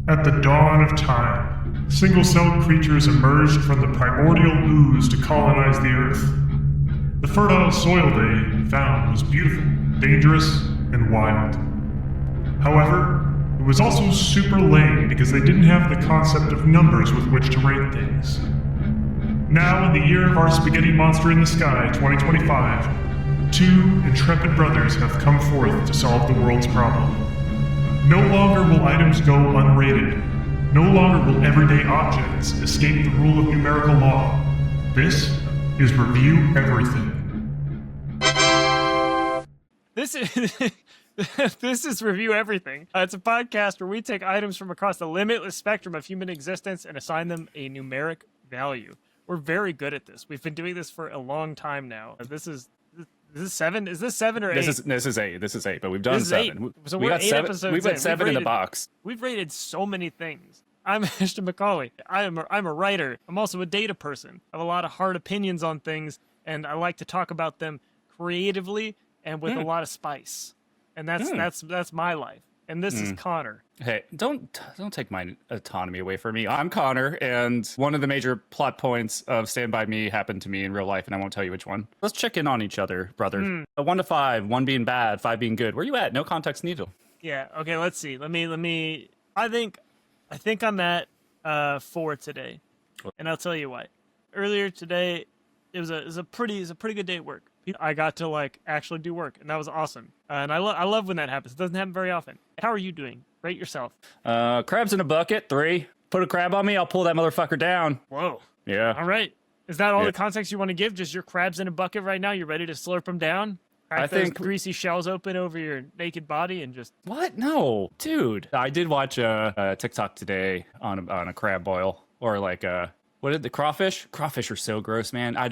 At the dawn of time, single-celled creatures emerged from the primordial ooze to colonize the Earth. The fertile soil they found was beautiful, dangerous, and wild. However, it was also super lame because they didn't have the concept of numbers with which to rate things. Now, in the year of our spaghetti monster in the sky, 2025, two intrepid brothers have come forth to solve the world's problem. No longer will items go unrated. No longer will everyday objects escape the rule of numerical law. This is Review Everything. This is this is Review Everything. It's a podcast where we take items from across the limitless spectrum of human existence and assign them a numeric value. We're very good at this. We've been doing this for a long time now. This is seven? Is this 7 or 8? This is 8. This is 8, but we've done 7. So we we're got 8 7. episodes We've got in. 7 in the box. We've rated so many things. I'm Ashton Macaulay. I'm a writer. I'm also a data person. I have a lot of hard opinions on things, and I like to talk about them creatively and with a lot of spice. And that's my life. And this is Connor. Hey, don't take my autonomy away from me. I'm Connor, and one of the major plot points of Stand By Me happened to me in real life, and I won't tell you which one. Let's check in on each other, brother. 1 to 5, 1 being bad, 5 being good. Where you at? No context needed. Yeah. Okay. Let's see. Let me. I think I'm at 4 today, and I'll tell you why. Earlier today, it was a pretty good day at work. I got to actually do work, and that was awesome. And I love when that happens. It doesn't happen very often. How are you doing? Rate yourself. Crabs in a bucket, 3. Put a crab on me, I'll pull that motherfucker down. Whoa. Yeah. All right. Is that all the context you want to give? Just your crabs in a bucket right now? You ready to slurp them down? Crack those greasy shells open over your naked body and just... What? No. Dude. I did watch a TikTok today on a crab boil. Or the crawfish? Crawfish are so gross, man. I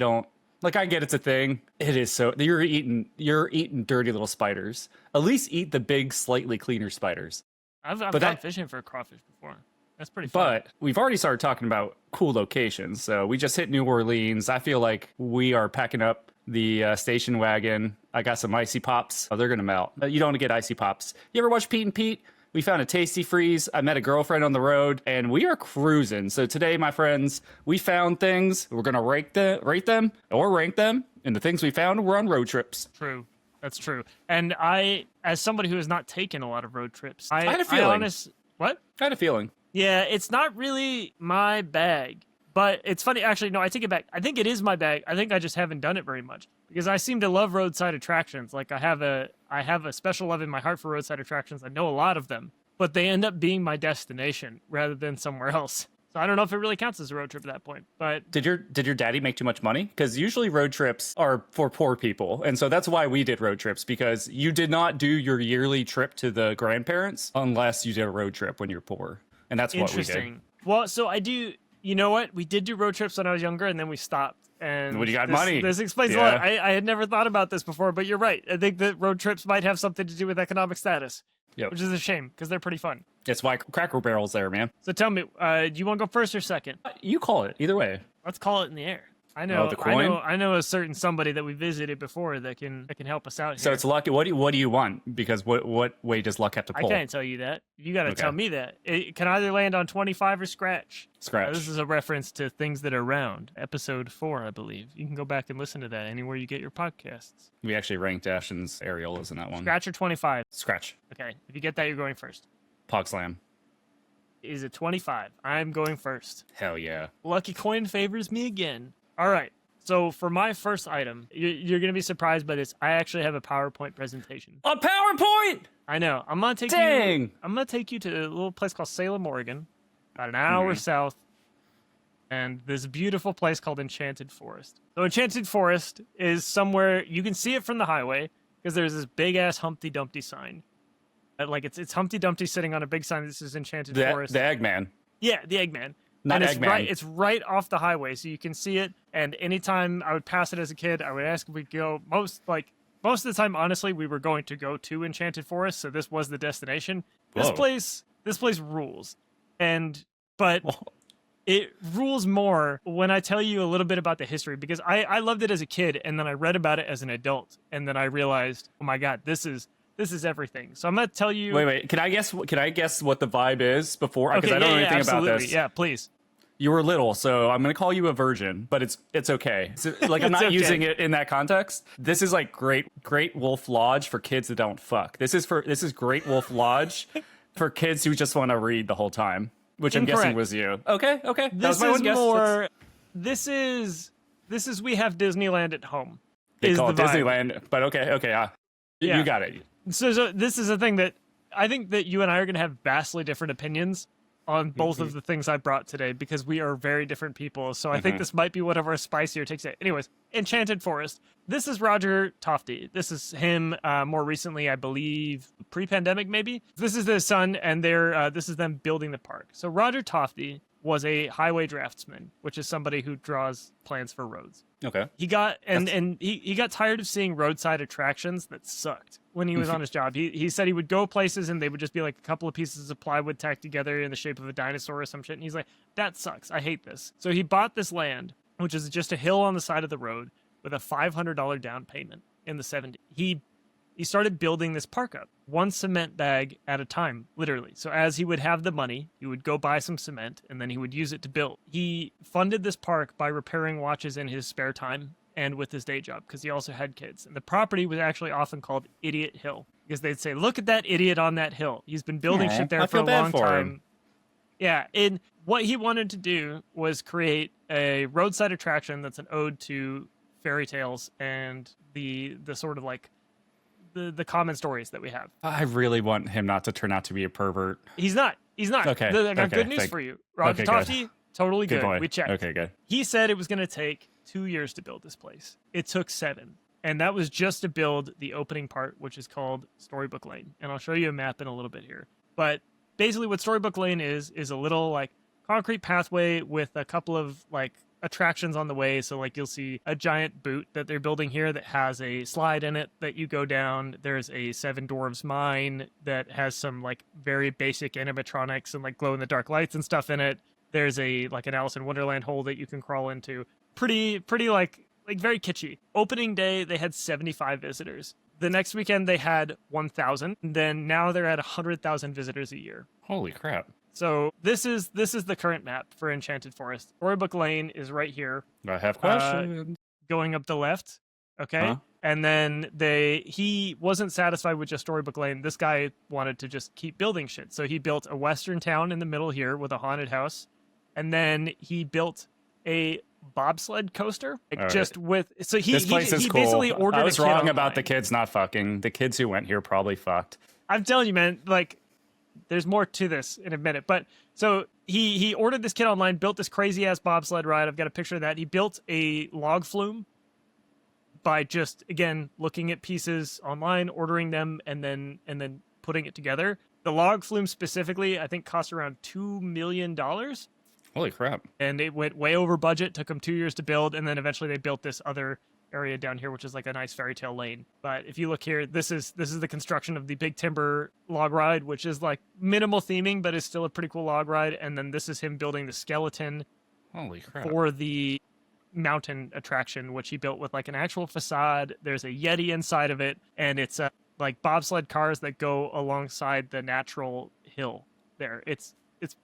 get it's a thing. It is so... You're eating dirty little spiders. At least eat the big, slightly cleaner spiders. I've gone fishing for a crawfish before. That's pretty fun. But we've already started talking about cool locations. So we just hit New Orleans. I feel like we are packing up the station wagon. I got some icy pops. Oh, they're going to melt. You don't want to get icy pops. You ever watch Pete and Pete? We found a tasty freeze. I met a girlfriend on the road, and we are cruising. So today, my friends, we found things. We're going to rate them or rank them. And the things we found were on road trips. True. That's true. And I, as somebody who has not taken a lot of road trips, I had a feeling. What? I had a feeling. Yeah, it's not really my bag. But it's funny. Actually, no, I take it back. I think it is my bag. I think I just haven't done it very much. Because I seem to love roadside attractions. I have a special love in my heart for roadside attractions. I know a lot of them. But they end up being my destination rather than somewhere else. So I don't know if it really counts as a road trip at that point. But did your daddy make too much money? Because usually road trips are for poor people, and so that's why we did road trips. Because you did not do your yearly trip to the grandparents unless you did a road trip when you're poor, and that's what we did. Well, so I do. You know what? We did do road trips when I was younger, and then we stopped. And when you got money, this explains a lot. I had never thought about this before, but you're right. I think that road trips might have something to do with economic status. Yep. Which is a shame, because they're pretty fun. That's why Cracker Barrel's there, man. So tell me, do you want to go first or second? You call it. Either way. Let's call it in the air. I know. The coin? I know a certain somebody that we visited before that can help us out here. So it's lucky. What do you want? Because what way does luck have to pull? I can't tell you that. You got to tell me that. It can either land on 25 or scratch. Scratch. This is a reference to Things That Are Round, episode 4, I believe. You can go back and listen to that anywhere you get your podcasts. We actually ranked Ashton's areolas in that one. Scratch or 25? Scratch. Okay. If you get that, you're going first. Pog slam. Is it 25? I'm going first. Hell yeah. Lucky coin favors me again. All right. So for my first item, you're going to be surprised by this. I actually have a PowerPoint presentation. A PowerPoint? I know. I'm going to take you to a little place called Salem, Oregon, about an hour south, and this beautiful place called Enchanted Forest. So Enchanted Forest is somewhere you can see it from the highway because there's this big ass Humpty Dumpty sign. It's Humpty Dumpty sitting on a big sign. This is Enchanted Forest. The Eggman. Yeah, the Eggman. Not and Eggman. It's right off the highway, so you can see it. And anytime I would pass it as a kid, I would ask if we'd go. Most of the time, honestly, we were going to go to Enchanted Forest, so this was the destination. This place rules, but it rules more when I tell you a little bit about the history, because I loved it as a kid, and then I read about it as an adult, and then I realized, oh my god, this is This is everything. So I'm gonna tell you. Wait. Can I guess what the vibe is before? Because Okay, I don't know yeah, anything about absolutely. this. Yeah, please. You were little, so I'm gonna call you a virgin, but it's okay. So, like I'm It's not okay. using it in that context. This is like Great Wolf Lodge for kids that don't fuck. This is Great Wolf Lodge for kids who just want to read the whole time, which I'm guessing Incorrect. was you. Okay. That This was my is one guess. more. This is we have Disneyland at home. They is call it the vibe. Disneyland, but okay, yeah. Yeah. You got it. So this is a thing that I think that you and I are going to have vastly different opinions on both of the things I brought today because we are very different people. So I think this might be one of our spicier takes. Anyways, Enchanted Forest. This is Roger Tofty. This is him more recently, I believe, pre-pandemic maybe. This is his son, and this is them building the park. So Roger Tofty was a highway draftsman, which is somebody who draws plans for roads. Okay. He got he got tired of seeing roadside attractions that sucked when he was on his job. He said he would go places and they would just be like a couple of pieces of plywood tacked together in the shape of a dinosaur or some shit. And he's like, that sucks. I hate this. So he bought this land, which is just a hill on the side of the road with a $500 down payment in the 70s. He started building this park up, one cement bag at a time, literally. So as he would have the money, he would go buy some cement, and then he would use it to build. He funded this park by repairing watches in his spare time and with his day job, because he also had kids. And the property was actually often called Idiot Hill, because they'd say, look at that idiot on that hill. He's been building shit there for a long time. Yeah, and what he wanted to do was create a roadside attraction that's an ode to fairy tales and the sort of like the common stories that we have. I really want him not to turn out to be a pervert. He's not. Okay. I got good news for you. Roger Tofty, totally good. Boy. We checked. Okay, good. He said it was going to take 2 years to build this place. It took 7. And that was just to build the opening part, which is called Storybook Lane. And I'll show you a map in a little bit here. But basically what Storybook Lane is a little like concrete pathway with a couple of like attractions on the way. So like you'll see a giant boot that they're building here that has a slide in it that you go down. There's a Seven Dwarves mine that has some like very basic animatronics and like glow in the dark lights and stuff in it. There's a like an Alice in Wonderland hole that you can crawl into. Pretty like very kitschy. Opening day they had 75 visitors. The next weekend they had 1,000. Then now they're at 100,000 visitors a year. Holy crap. So this is the current map for Enchanted Forest. Storybook Lane is right here. I have questions. Going up the left. Okay. Huh? And then he wasn't satisfied with just Storybook Lane. This guy wanted to just keep building shit. So he built a western town in the middle here with a haunted house. And then he built a bobsled coaster. Like just with so he this place is he cool. basically ordered I was a kit wrong about online. the kids not fucking. The kids who went here probably fucked. I'm telling you, man, like there's more to this in a minute. But so he ordered this kit online, built this crazy ass bobsled ride. I've got a picture of that. He built a log flume by just again looking at pieces online, ordering them, and then putting it together. The log flume specifically, I think, cost around $2 million. Holy crap. And it went way over budget, took them 2 years to build, and then eventually they built this other area down here, which is like a nice fairy tale lane. But if you look here, this is the construction of the Big Timber log ride, which is like minimal theming, but is still a pretty cool log ride. And then this is him building the skeleton Holy crap. for the mountain attraction, which he built with like an actual facade. There's a Yeti inside of it, and it's like bobsled cars that go alongside the natural hill there. It's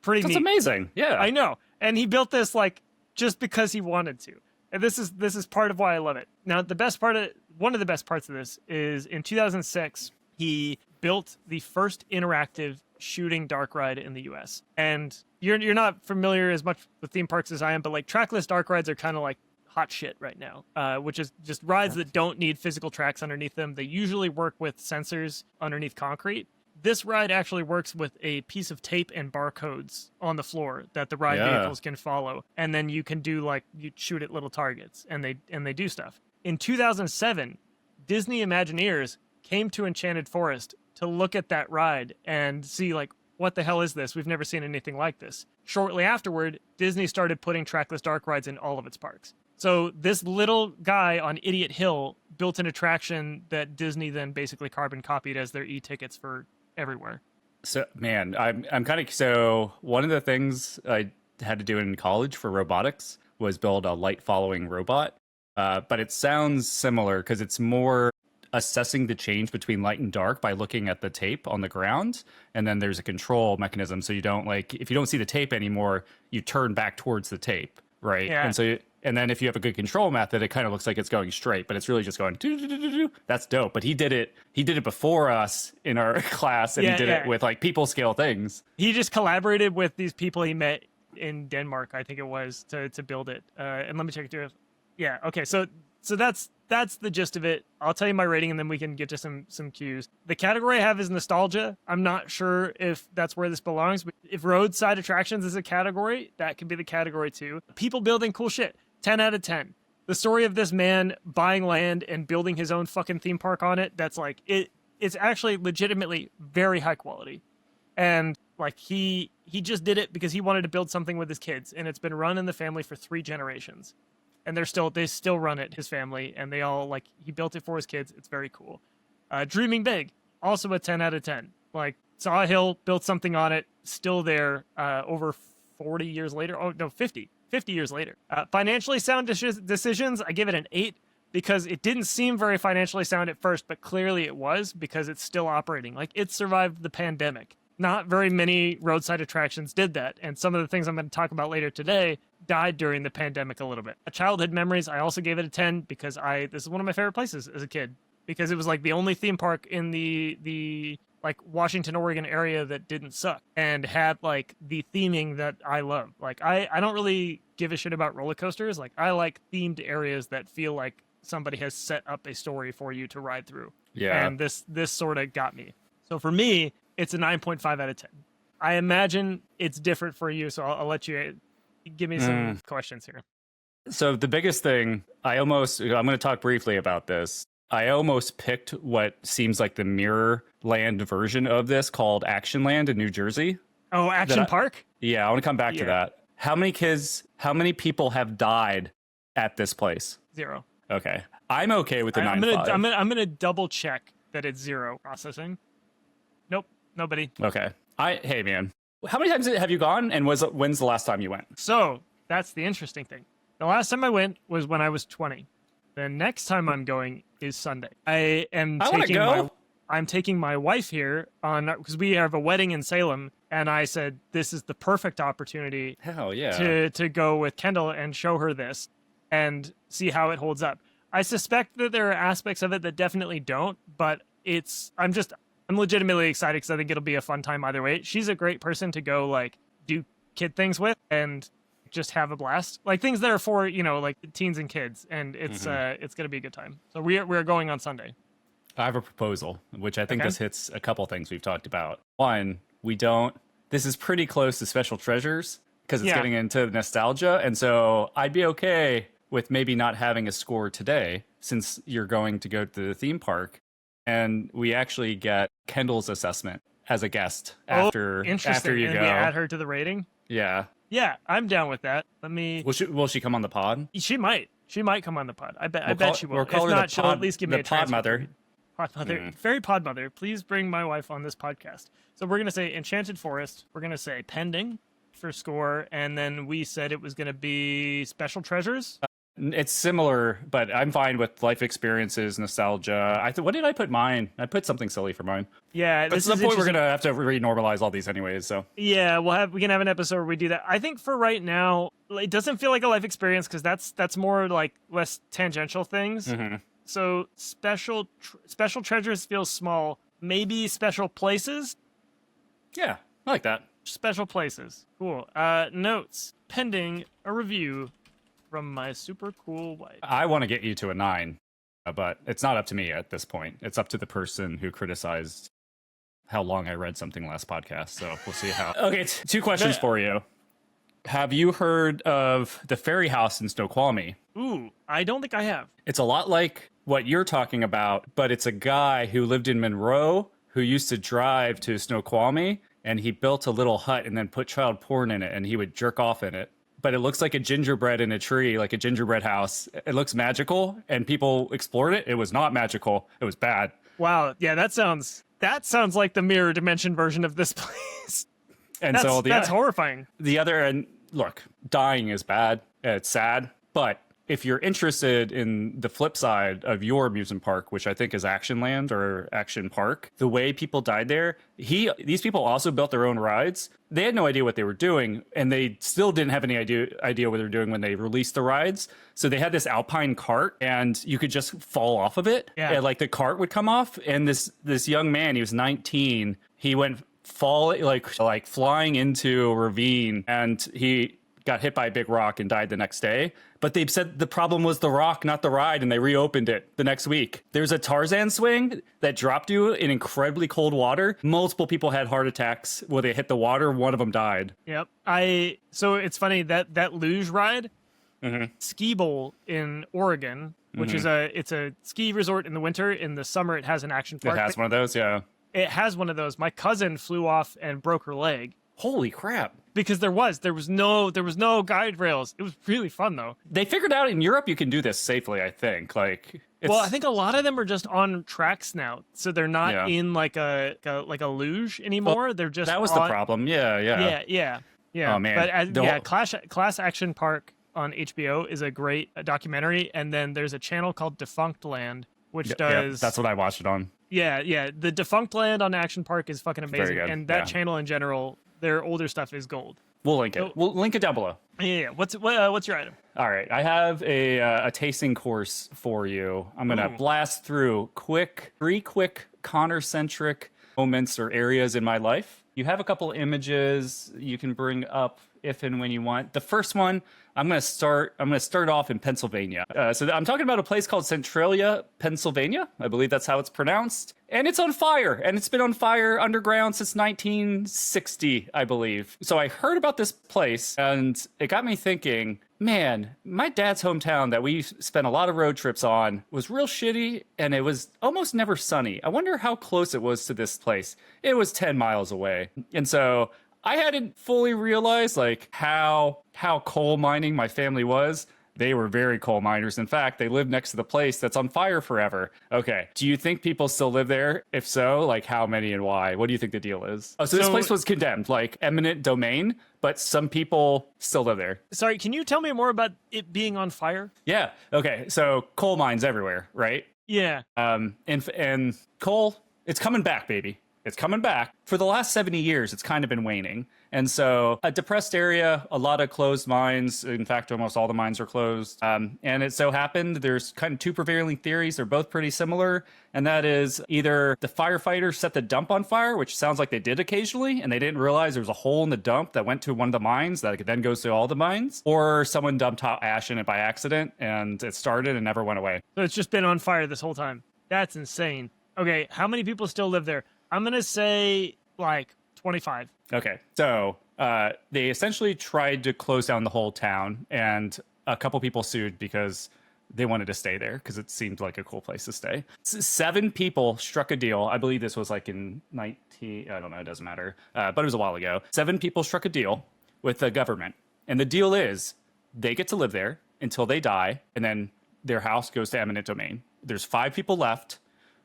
pretty That's neat. amazing. Yeah. I know. And he built this like just because he wanted to. And this is part of why I love it. Now, one of the best parts of this is in 2006, he built the first interactive shooting dark ride in the US. And you're not familiar as much with theme parks as I am, but like trackless dark rides are kind of like hot shit right now, which is just rides that don't need physical tracks underneath them. They usually work with sensors underneath concrete. This ride actually works with a piece of tape and barcodes on the floor that the ride vehicles can follow. And then you can do like, you shoot at little targets and they do stuff. In 2007, Disney Imagineers came to Enchanted Forest to look at that ride and see like, what the hell is this? We've never seen anything like this. Shortly afterward, Disney started putting trackless dark rides in all of its parks. So this little guy on Idiot Hill built an attraction that Disney then basically carbon copied as their e-tickets for everywhere. So, man, I'm kind of... So, one of the things I had to do in college for robotics was build a light-following robot. But it sounds similar because it's more assessing the change between light and dark by looking at the tape on the ground. And then there's a control mechanism. So you don't like, if you don't see the tape anymore, you turn back towards the tape. Right. Yeah. And then if you have a good control method, it kind of looks like it's going straight, but it's really just going doo-doo-doo-doo-doo. That's dope. But he did it before us in our class, and he did it with like people scale things. He just collaborated with these people he met in Denmark, I think it was, to build it. And let me check it through. Yeah, okay. So that's the gist of it. I'll tell you my rating, and then we can get to some cues. The category I have is nostalgia. I'm not sure if that's where this belongs, but if roadside attractions is a category, that could be the category too. People building cool shit. 10 out of 10. The story of this man buying land and building his own fucking theme park on it, that's like, it's actually legitimately very high quality. And like he just did it because he wanted to build something with his kids, and it's been run in the family for 3 generations. And they still run it, his family, and they all like, he built it for his kids. It's very cool. Dreaming big, also a 10 out of 10. Like, saw a hill, built something on it, still there over 40 years later. Oh no, 50 years later. Financially sound decisions, I give it an 8 because it didn't seem very financially sound at first, but clearly it was because it's still operating. Like, it survived the pandemic. Not very many roadside attractions did that, and some of the things I'm going to talk about later today died during the pandemic a little bit. Childhood memories, I also gave it a 10 because this is one of my favorite places as a kid, because it was like the only theme park in the like Washington, Oregon area that didn't suck and had like the theming that I love. Like, I don't really give a shit about roller coasters. Like, I like themed areas that feel like somebody has set up a story for you to ride through. Yeah. And this sort of got me. So for me, it's a 9.5 out of 10. I imagine it's different for you, so I'll let you give me some questions here. So the biggest thing, I'm going to talk briefly about this. I almost picked what seems like the mirror land version of this called Action Land in New Jersey. Oh, Action Park? Yeah, I want to come back to that. How many people have died at this place? 0. Okay. I'm okay with the 9.5. I'm gonna double check that it's 0 processing. Nope, nobody. Okay. Hey man, how many times have you gone, and when's the last time you went? So that's the interesting thing. The last time I went was when I was 20. The next time I'm going is Sunday. I'm taking my wife here because we have a wedding in Salem, and I said this is the perfect opportunity. Hell yeah. To go with Kendall and show her this and see how it holds up. I suspect that there are aspects of it that definitely don't, but I'm legitimately excited because I think it'll be a fun time either way. She's a great person to go like do kid things with and just have a blast, like things that are for like teens and kids, and it's gonna be a good time. So we're going on Sunday. I have a proposal, which I think this hits a couple things we've talked about. One, this is pretty close to Special Treasures because it's getting into nostalgia, and so I'd be okay with maybe not having a score today since you're going to go to the theme park, and we actually get Kendall's assessment as a guest after you go. We add her to the rating. Yeah, I'm down with that. Will she come on the pod? She might come on the pod. I bet she will. If not, she'll at least give me a pod mother. Pod mother, very pod mother. Please bring my wife on this podcast. So we're gonna say Enchanted Forest. We're gonna say Pending for score, and then we said it was gonna be Special Treasures. It's similar, but I'm fine with life experiences, nostalgia. What did I put mine? I put something silly for mine. Yeah, but at some point we're gonna have to renormalize all these anyways. So yeah, we can have an episode where we do that. I think for right now, it doesn't feel like a life experience because that's more like less tangential things. Mm-hmm. So special treasures feels small. Maybe special places. Yeah, I like that. Special places, cool. Notes pending a review from my super cool wife. I want to get you to a 9, but it's not up to me at this point. It's up to the person who criticized how long I read something last podcast. So we'll see how. Okay, 2 questions for you. Have you heard of the Fairy House in Snoqualmie? Ooh, I don't think I have. It's a lot like what you're talking about, but it's a guy who lived in Monroe who used to drive to Snoqualmie, and he built a little hut and then put child porn in it, and he would jerk off in it. But it looks like a gingerbread in a tree, like a gingerbread house. It looks magical, and people explored it. It was not magical. It was bad. Wow. Yeah, that sounds like the mirror dimension version of this place. And that's horrifying. The other, and look, dying is bad. It's sad, but if you're interested in the flip side of your amusement park, which I think is Action Land or Action Park, the way people died there, these people also built their own rides. They had no idea what they were doing, and they still didn't have any idea what they were doing when they released the rides. So they had this alpine cart, and you could just fall off of it. Yeah. And, like, the cart would come off, and this young man, he was 19, he went flying into a ravine, and he got hit by a big rock and died the next day. But they said the problem was the rock, not the ride, and they reopened it the next week. There's a Tarzan swing that dropped you in incredibly cold water. Multiple people had heart attacks where they hit the water. One of them died. Yep. So it's funny that luge ride, Ski Bowl in Oregon, which is it's a ski resort in the winter. In the summer, it has an action park. It has one of those, yeah. It has one of those. My cousin flew off and broke her leg. Holy crap. Because there was no guide rails. It was really fun though. They figured out in Europe you can do this safely, I think. Well, I think a lot of them are just on tracks now, so they're not in like a luge anymore. Well, they're just that was the problem. Yeah. Oh man. But Class Action Park on HBO is a great documentary, and then there's a channel called Defunct Land, which does. That's what I watched it on. Yeah. The Defunct Land on Action Park is fucking amazing, Very good. and that channel in general. Their older stuff is gold. We'll link it. So, We'll link it down below. Yeah. What's your item? All right. I have a tasting course for you. I'm going to blast through three quick Connor-centric moments or areas in my life. You have a couple images you can bring up if and when you want. The first one, I'm going to start off in Pennsylvania. So I'm talking about a place called Centralia, Pennsylvania. I believe that's how it's pronounced. And it's on fire. And it's been on fire underground since 1960, I believe. So I heard about this place, and it got me thinking, man, my dad's hometown that we spent a lot of road trips on was real shitty, and it was almost never sunny. I wonder how close it was to this place. It was 10 miles away. And so I hadn't fully realized like how coal mining my family was. They were very coal miners. In fact, they lived next to the place that's on fire forever. Okay. Do you think people still live there? If so, like how many and why? What do you think the deal is? Oh, so this place was condemned, like eminent domain, but some people still live there. Sorry, can you tell me more about it being on fire? Yeah. Okay. So coal mines everywhere, right? Yeah. And coal, it's coming back, baby. It's coming back. For the last 70 years, it's kind of been waning. And so a depressed area, a lot of closed mines. In fact, almost all the mines are closed. And it so happened there's kind of two prevailing theories. They're both pretty similar. And that is either the firefighters set the dump on fire, which sounds like they did occasionally, and they didn't realize there was a hole in the dump that went to one of the mines that then goes to all the mines, or someone dumped hot ash in it by accident and it started and never went away. So it's just been on fire this whole time. That's insane. Okay, how many people still live there? I'm going to say like 25. Okay, so they essentially tried to close down the whole town, and a couple people sued because they wanted to stay there because it seemed like a cool place to stay. 7 people struck a deal. I believe this was like in I don't know, it doesn't matter. But it was a while ago. 7 people struck a deal with the government. And the deal is they get to live there until they die, and then their house goes to eminent domain. There's 5 people left,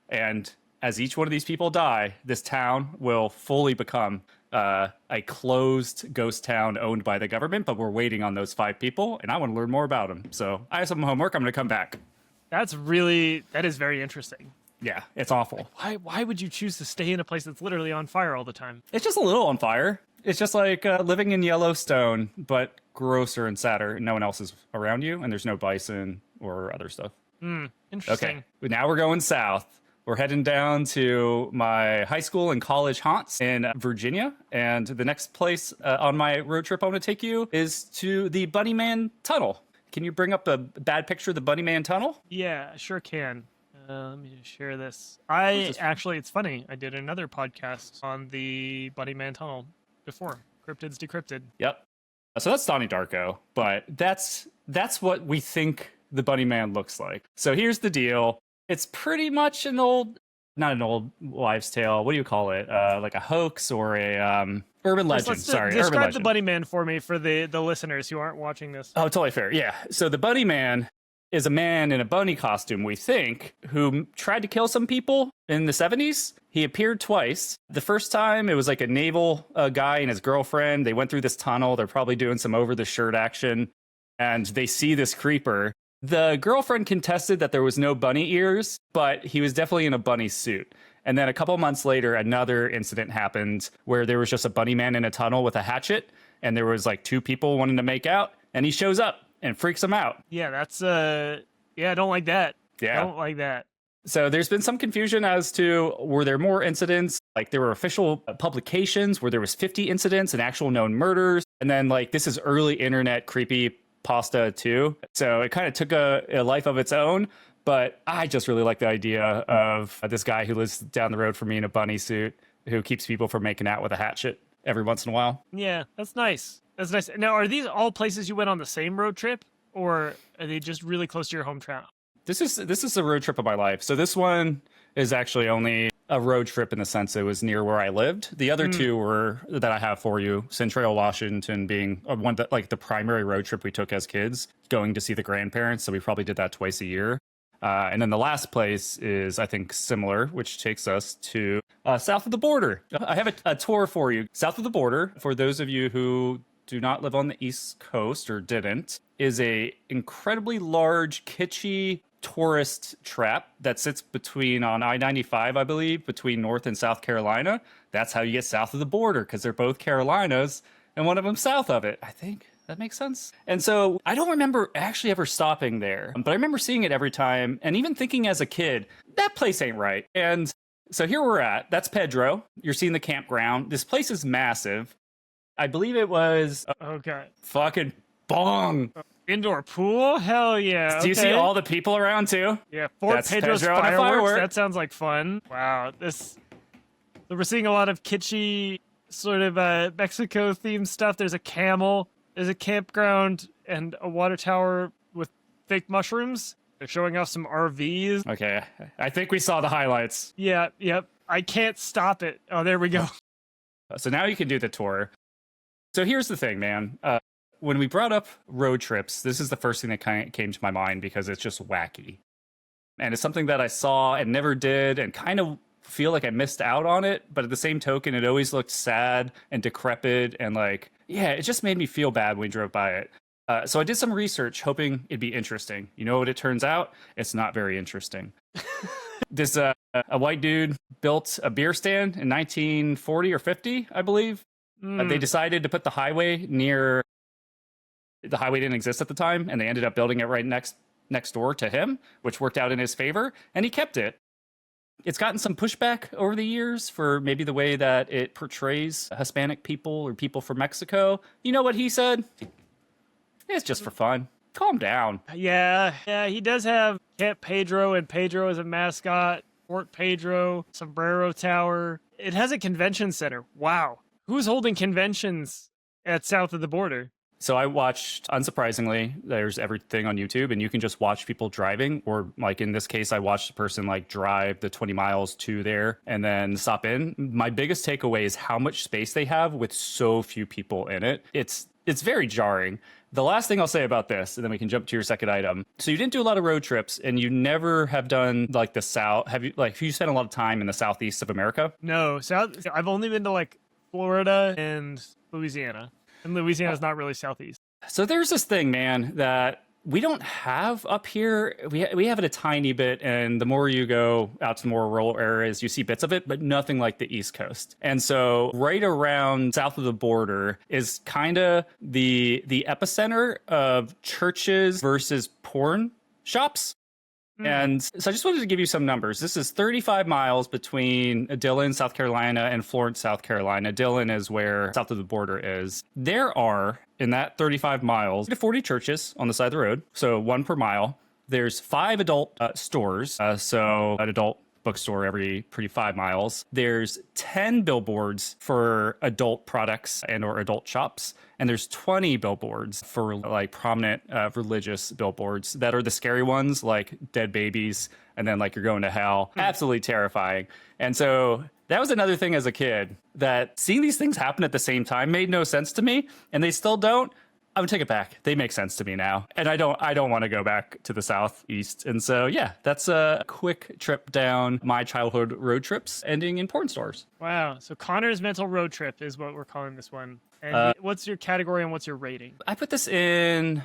and as each one of these people die, this town will fully become a closed ghost town owned by the government, but we're waiting on those 5 people, and I want to learn more about them. So I have some homework. I'm going to come back. That is very interesting. Yeah, it's awful. Why would you choose to stay in a place that's literally on fire all the time? It's just a little on fire. It's just like living in Yellowstone, but grosser and sadder. No one else is around you, and there's no bison or other stuff. Interesting. Okay, now we're going south. We're heading down to my high school and college haunts in Virginia. And the next place on my road trip I want to take you is to the Bunnyman Tunnel. Can you bring up a bad picture of the Bunnyman Tunnel? Yeah, I sure can. Let me just share this. It's funny. I did another podcast on the Bunnyman Tunnel before. Cryptids Decrypted. Yep. So that's Donnie Darko, but that's what we think the Bunnyman looks like. So here's the deal. It's pretty much not an old wives' tale. What do you call it? Like a hoax or a urban legend. Describe the Bunnyman for me for the listeners who aren't watching this. Oh, totally fair. Yeah. So the Bunnyman is a man in a bunny costume, we think, who tried to kill some people in the 70s. He appeared twice. The first time, it was like a naval guy and his girlfriend. They went through this tunnel. They're probably doing some over-the-shirt action. And they see this creeper. The girlfriend contested that there was no bunny ears, but he was definitely in a bunny suit. And then a couple months later, another incident happened where there was just a bunny man in a tunnel with a hatchet, and there was like 2 people wanting to make out, and he shows up and freaks them out. Yeah, that's yeah, I don't like that. Yeah. I don't like that. So there's been some confusion as to, were there more incidents? Like, there were official publications where there was 50 incidents and actual known murders. And then, like, this is early internet creepy pasta too. So it kind of took a life of its own. But I just really like the idea of this guy who lives down the road from me in a bunny suit who keeps people from making out with a hatchet every once in a while. Yeah, that's nice. That's nice. Now, are these all places you went on the same road trip, or are they just really close to your hometown? This is the road trip of my life. So this one is actually only a road trip in the sense it was near where I lived. The other 2 were that I have for you. Centrail, Washington being one that, like, the primary road trip we took as kids, going to see the grandparents. So we probably did that twice a year. And then the last place is, I think, similar, which takes us to south of the border. I have a tour for you. South of the border, for those of you who do not live on the East Coast or didn't, is a incredibly large, kitschy tourist trap that sits between, on I-95, I believe, between North and South Carolina. That's how you get south of the border, because they're both Carolinas, and one of them south of it, I think. That makes sense. And so I don't remember actually ever stopping there, but I remember seeing it every time and even thinking as a kid, that place ain't right. And so here we're at. That's Pedro. You're seeing the campground. This place is massive. I believe it was Okay. fucking bong. Indoor pool? Hell yeah. Do you see all the people around too? Yeah, Fort That's Pedro's Pedro and a fireworks. firework. That sounds like fun. Wow. So we're seeing a lot of kitschy, sort of Mexico-themed stuff. There's a camel. There's a campground and a water tower with fake mushrooms. They're showing off some RVs. Okay, I think we saw the highlights. Yeah, yep. I can't stop it. Oh, there we go. So now you can do the tour. So here's the thing, man. When we brought up road trips, this is the first thing that kind of came to my mind because it's just wacky. And it's something that I saw and never did and kind of feel like I missed out on it. But at the same token, it always looked sad and decrepit and like, yeah, it just made me feel bad when we drove by it. So I did some research hoping it'd be interesting. You know what it turns out? It's not very interesting. This a white dude built a beer stand in 1940 or 50, I believe. They decided to put the highway near. The highway didn't exist at the time, and they ended up building it right next door to him, which worked out in his favor, and he kept it. It's gotten some pushback over the years for maybe the way that it portrays Hispanic people or people from Mexico. You know what he said? It's just for fun. Calm down. Yeah, he does have Camp Pedro, and Pedro is a mascot. Fort Pedro, Sombrero Tower. It has a convention center. Wow. Who's holding conventions at south of the border? So I watched, unsurprisingly, there's everything on YouTube, and you can just watch people driving, or like in this case, I watched a person like drive the 20 miles to there and then stop in. My biggest takeaway is how much space they have with so few people in it. It's very jarring. The last thing I'll say about this, and then we can jump to your second item. So you didn't do a lot of road trips, and you never have done like the South. Have you spent a lot of time in the Southeast of America? No, I've only been to like Florida and Louisiana. And Louisiana's not really southeast. So there's this thing, man, that we don't have up here. We have it a tiny bit, and the more you go out to more rural areas, you see bits of it, but nothing like the East Coast. And so right around south of the border is kind of the epicenter of churches versus porn shops. And so I just wanted to give you some numbers. This is 35 miles between Dillon, South Carolina, and Florence, South Carolina. Dillon is where south of the border is. There are, in that 35 miles, 40 churches on the side of the road, so one per mile. There's 5 adult stores, so an adult bookstore every 5 miles. There's 10 billboards for adult products and or adult shops. And there's 20 billboards for like prominent religious billboards that are the scary ones, like dead babies and then like you're going to hell. Absolutely terrifying. And so that was another thing as a kid, that seeing these things happen at the same time made no sense to me, and they still don't. I would take it back. They make sense to me now. And I don't want to go back to the Southeast. And so, yeah, that's a quick trip down my childhood road trips ending in porn stores. Wow. So Connor's mental road trip is what we're calling this one. And what's your category and what's your rating? I put this in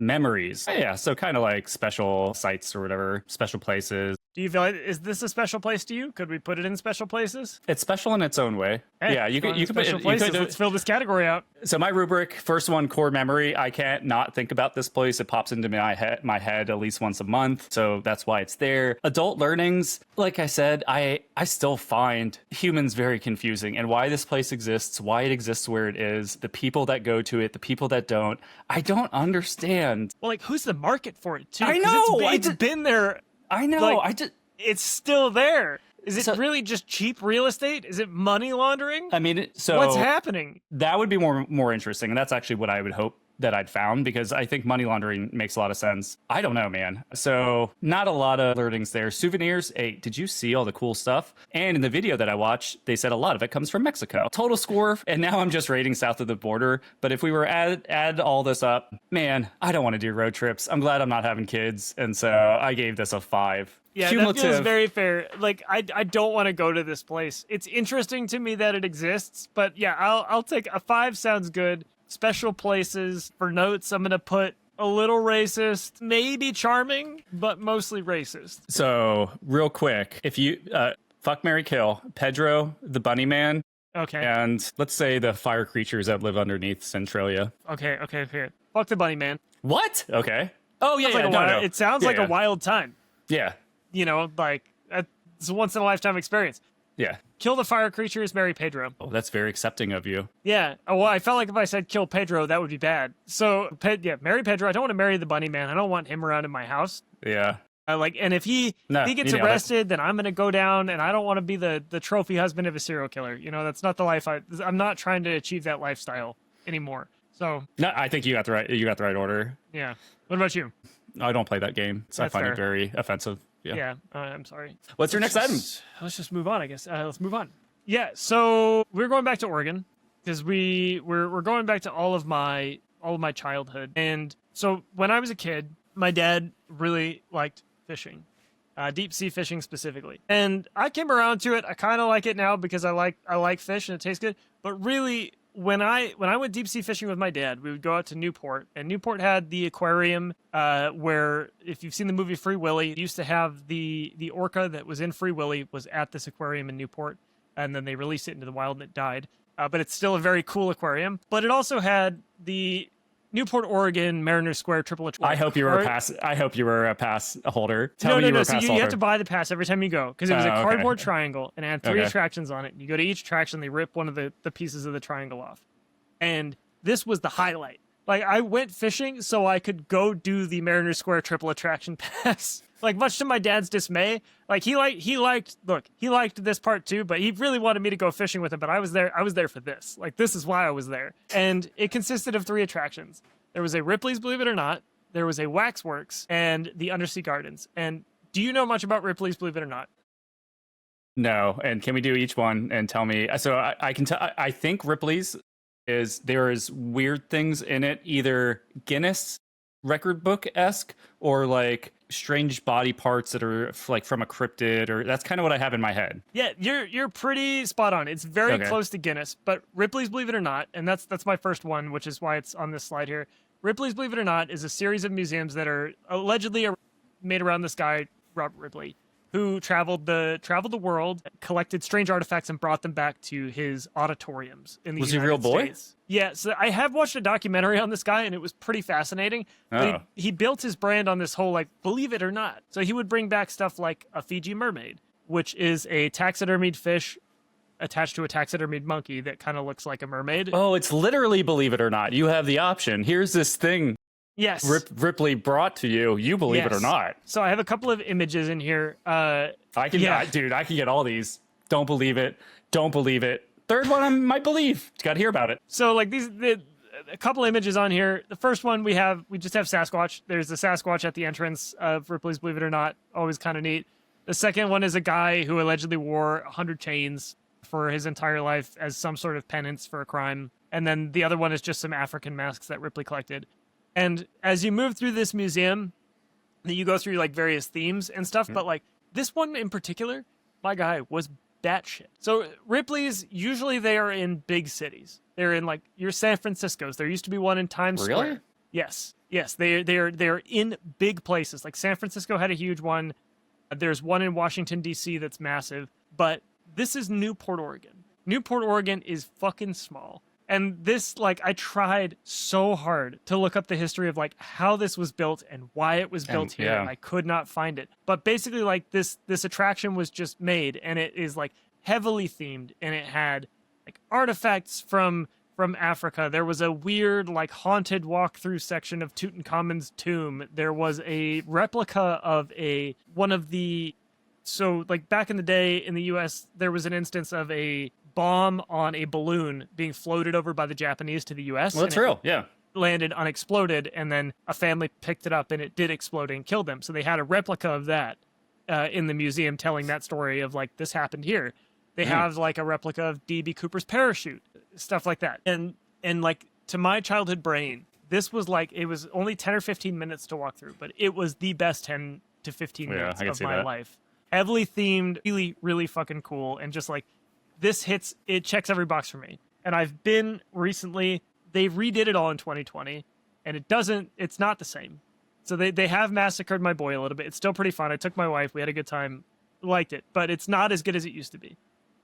Memories. Yeah, so kind of like special sites or whatever, special places. Do you feel like, is this a special place to you? Could we put it in special places? It's special in its own way. Hey, Yeah, you could special put, places. Let's fill this category out. So my rubric, first one, core memory. I can't not think about this place. It pops into my head at least once a month. So that's why it's there. Adult learnings, like I said, I still find humans very confusing, and why this place exists, why it exists where it is, the people that go to it, the people that don't. I don't understand. Well, like, who's the market for it, too? I know! It's been there. I know. Like, it's still there. Is it really just cheap real estate? Is it money laundering? I mean, so what's happening? That would be more interesting, and that's actually what I would hope that I'd found, because I think money laundering makes a lot of sense. I don't know, man. So not a lot of learnings there. Souvenirs. Hey, did you see all the cool stuff? And in the video that I watched, they said a lot of it comes from Mexico. Total score. And now I'm just rating south of the border. But if we were add all this up, man, I don't want to do road trips. I'm glad I'm not having kids. And so I gave this a 5. Yeah, that feels very fair. Like, I don't want to go to this place. It's interesting to me that it exists, but yeah, I'll take a 5. Sounds good. Special places. For notes, I'm gonna put a little racist, maybe charming, but mostly racist. So real quick, if you fuck, marry, kill Pedro the bunny man, okay, and let's say the fire creatures that live underneath Centralia. Okay. Fuck the bunny man. What? Okay. Oh yeah, no. It sounds like a wild time. Yeah. You know, like it's a once in a lifetime experience. Yeah. Kill the fire creatures, marry Pedro. Oh, that's very accepting of you. Yeah. Oh, well, I felt like if I said kill Pedro, that would be bad. So, marry Pedro. I don't want to marry the bunny man. I don't want him around in my house. Yeah. And if he gets arrested, then I'm going to go down, and I don't want to be the trophy husband of a serial killer. You know, that's not the life I'm not trying to achieve that lifestyle anymore. So. No, I think you got the right order. Yeah. What about you? I don't play that game, so I find it very offensive. Yeah, I'm sorry. What's your next item? Let's just move on, I guess. Let's move on. Yeah, so we're going back to Oregon because we're going back to all of my childhood. And so when I was a kid, my dad really liked fishing, deep sea fishing specifically. And I came around to it. I kind of like it now because I like fish and it tastes good. But really, when I went deep sea fishing with my dad, we would go out to Newport, and Newport had the aquarium where, if you've seen the movie Free Willy, it used to have the orca that was in Free Willy was at this aquarium in Newport, and then they released it into the wild and it died. But it's still a very cool aquarium. But it also had the Newport, Oregon, Mariner Square triple attraction. I hope you were a pass holder. No. So you have to buy the pass every time you go, because it was a cardboard triangle and it had 3 attractions on it. You go to each attraction, they rip one of the pieces of the triangle off. And this was the highlight. Like, I went fishing so I could go do the Mariner Square triple attraction pass. Like, much to my dad's dismay. Like, he liked this part too, but he really wanted me to go fishing with him, but I was there for this. Like, this is why I was there. And it consisted of 3 attractions. There was a Ripley's, believe it or not, there was a Waxworks, and the Undersea Gardens. And do you know much about Ripley's, believe it or not? No. And can we do each one and tell me? So I can tell. I think Ripley's there is weird things in it, either Guinness record book-esque or like strange body parts that are like from a cryptid, or that's kind of what I have in my head. Yeah, you're pretty spot on. It's very close to Guinness, but Ripley's, believe it or not, and that's my first one, which is why it's on this slide here. Ripley's, believe it or not, is a series of museums that are allegedly made around this guy, Robert Ripley, who traveled the world, collected strange artifacts, and brought them back to his auditoriums in the United States. Was he a real boy? Yeah, so I have watched a documentary on this guy, and it was pretty fascinating. But he built his brand on this whole, like, believe it or not. So he would bring back stuff like a Fiji mermaid, which is a taxidermied fish attached to a taxidermied monkey that kind of looks like a mermaid. Oh, it's literally believe it or not. You have the option. Here's this thing. Yes. Ripley brought to you. You believe it or not. So I have a couple of images in here. I can get all these. Don't believe it. Don't believe it. Third one, I might believe. You got to hear about it. So like a couple images on here. The first one we just have Sasquatch. There's the Sasquatch at the entrance of Ripley's, believe it or not. Always kind of neat. The second one is a guy who allegedly wore 100 chains for his entire life as some sort of penance for a crime. And then the other one is just some African masks that Ripley collected. And as you move through this museum, you go through like various themes and stuff, but like this one in particular, my guy, was batshit. So Ripley's, usually they are in big cities. They're in like your San Francisco's. There used to be one in Times Square. Yes, yes, they're in big places. Like San Francisco had a huge one. There's one in Washington D.C. that's massive, but this is Newport, Oregon. Newport, Oregon is fucking small. And this, like, I tried so hard to look up the history of like how this was built and why it was built here, and I could not find it. But basically, like this attraction was just made, and it is like heavily themed, and it had like artifacts from Africa. There was a weird like haunted walkthrough section of Tutankhamun's tomb. There was a replica of one of the, so like back in the day in the US, there was an instance of a bomb on a balloon being floated over by the Japanese to the US. Well, that's real. Yeah. Landed unexploded, and then a family picked it up and it did explode and killed them. So they had a replica of that in the museum telling that story of like, this happened here. They have like a replica of D.B. Cooper's parachute, stuff like that. And like, to my childhood brain, this was like, it was only 10 or 15 minutes to walk through, but it was the best 10 to 15 minutes of my life. Heavily themed, really, really fucking cool. And just like, this it checks every box for me. And I've been recently, they redid it all in 2020, and it's not the same. So they have massacred my boy a little bit. It's still pretty fun. I took my wife, we had a good time, liked it, but it's not as good as it used to be.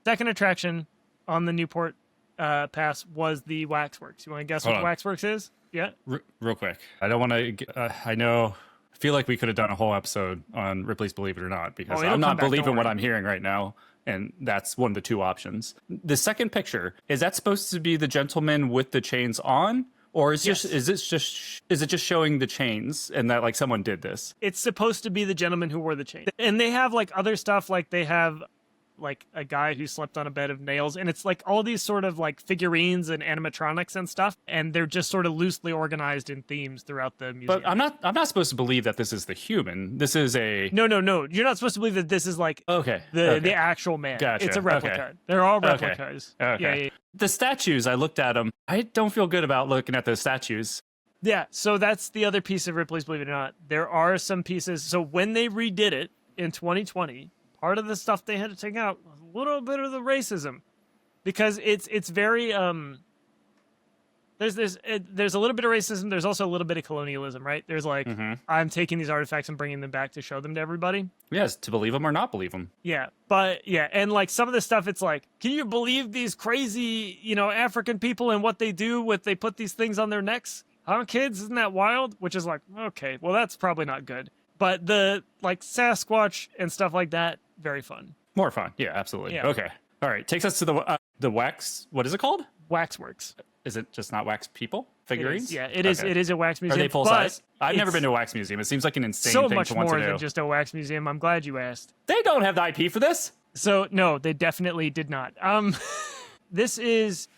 Second attraction on the Newport Pass was the Waxworks. You want to guess what Waxworks is? Yeah? Real quick. I don't want to, I feel like we could have done a whole episode on Ripley's Believe It or Not, because I'm not believing what I'm hearing right now. And that's one of the two options. The second picture, is that supposed to be the gentleman with the chains on? Or is it just showing the chains and that like someone did this? It's supposed to be the gentleman who wore the chains. And they have like other stuff, like they have like a guy who slept on a bed of nails, and it's like all these sort of like figurines and animatronics and stuff, and they're just sort of loosely organized in themes throughout the museum. But I'm not supposed to believe that this is the human. This is a No. You're not supposed to believe that this is like the actual man. Gotcha. It's a replica. Okay. They're all replicas. Okay. Yeah. The statues, I looked at them. I don't feel good about looking at those statues. Yeah, so that's the other piece of Ripley's Believe It or Not. There are some pieces. So when they redid it in 2020, part of the stuff they had to take out was a little bit of the racism, because it's very there's a little bit of racism. There's also a little bit of colonialism, right? There's like, I'm taking these artifacts and bringing them back to show them to everybody. Yes, to believe them or not believe them. Yeah, but yeah, and like some of the stuff, it's like, can you believe these crazy, African people and what they do with, they put these things on their necks? Huh, kids? Isn't that wild? Which is like, okay, well, that's probably not good. But the like Sasquatch and stuff like that, very fun. More fun. Yeah, absolutely. Yeah. Okay. All right. Takes us to the wax. What is it called? Waxworks. Is it just not wax people? Figurines? It is. It is a wax museum. Are they full size? I've never been to a wax museum. It seems like an insane thing to want to do. So much more than just a wax museum. I'm glad you asked. They don't have the IP for this. So no, they definitely did not. This is,